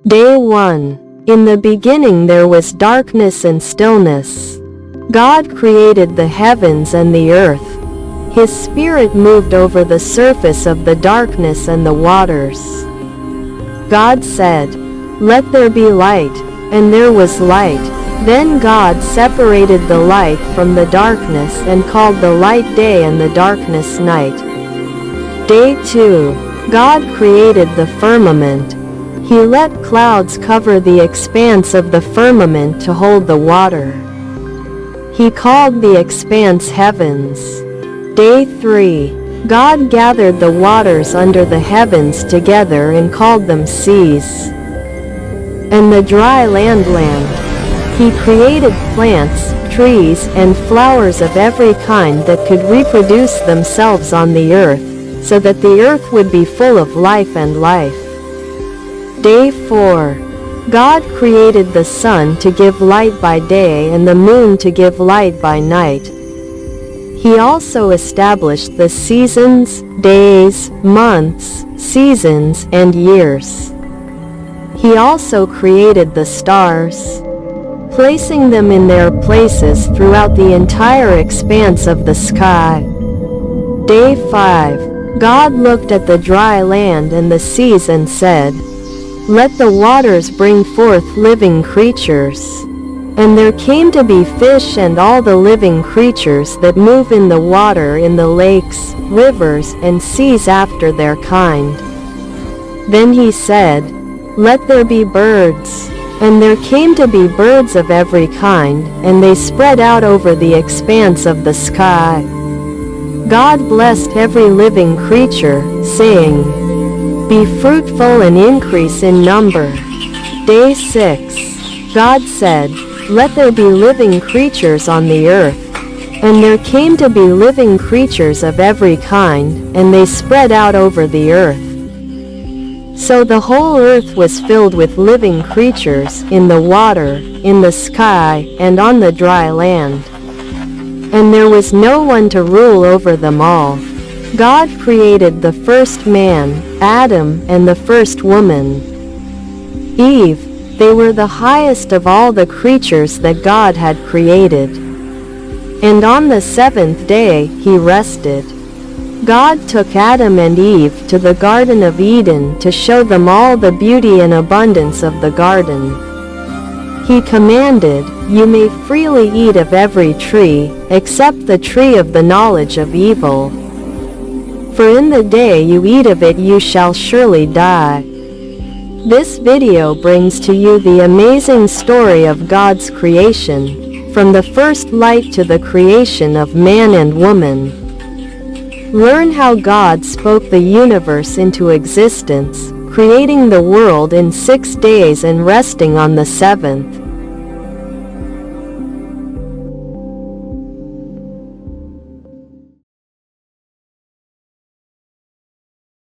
Day 1. In the beginning there was darkness and stillness. God created the heavens and the earth. His Spirit moved over the surface of the darkness and the waters. God said, "Let there be light," and there was light. Then God separated the light from the darkness and called the light day and the darkness night. Day 2. God created the firmament. He let clouds cover the expanse of the firmament to hold the water. He called the expanse heavens. Day 3. God gathered the waters under the heavens together and called them seas. And the dry land. He created plants, trees, and flowers of every kind that could reproduce themselves on the earth, so that the earth would be full of life and life. Day 4. God created the sun to give light by day and the moon to give light by night. He also established the seasons, days, months, seasons, and years. He also created the stars, placing them in their places throughout the entire expanse of the sky. Day 5. God looked at the dry land and the seas and said, "Let the waters bring forth living creatures." And there came to be fish and all the living creatures that move in the water in the lakes, rivers, and seas after their kind. Then he said, "Let there be birds." And there came to be birds of every kind, and they spread out over the expanse of the sky. God blessed every living creature, saying, "Be fruitful and increase in number." Day 6. God said, "Let there be living creatures on the earth." And there came to be living creatures of every kind, and they spread out over the earth. So the whole earth was filled with living creatures, in the water, in the sky, and on the dry land. And there was no one to rule over them all. God created the first man, Adam, and the first woman, Eve. They were the highest of all the creatures that God had created. And on the seventh day he rested. God took Adam and Eve to the Garden of Eden to show them all the beauty and abundance of the garden. He commanded, "You may freely eat of every tree, except the tree of the knowledge of evil. For in the day you eat of it you shall surely die." This video brings to you the amazing story of God's creation, from the first light to the creation of man and woman. Learn how God spoke the universe into existence, creating the world in 6 days and resting on the seventh.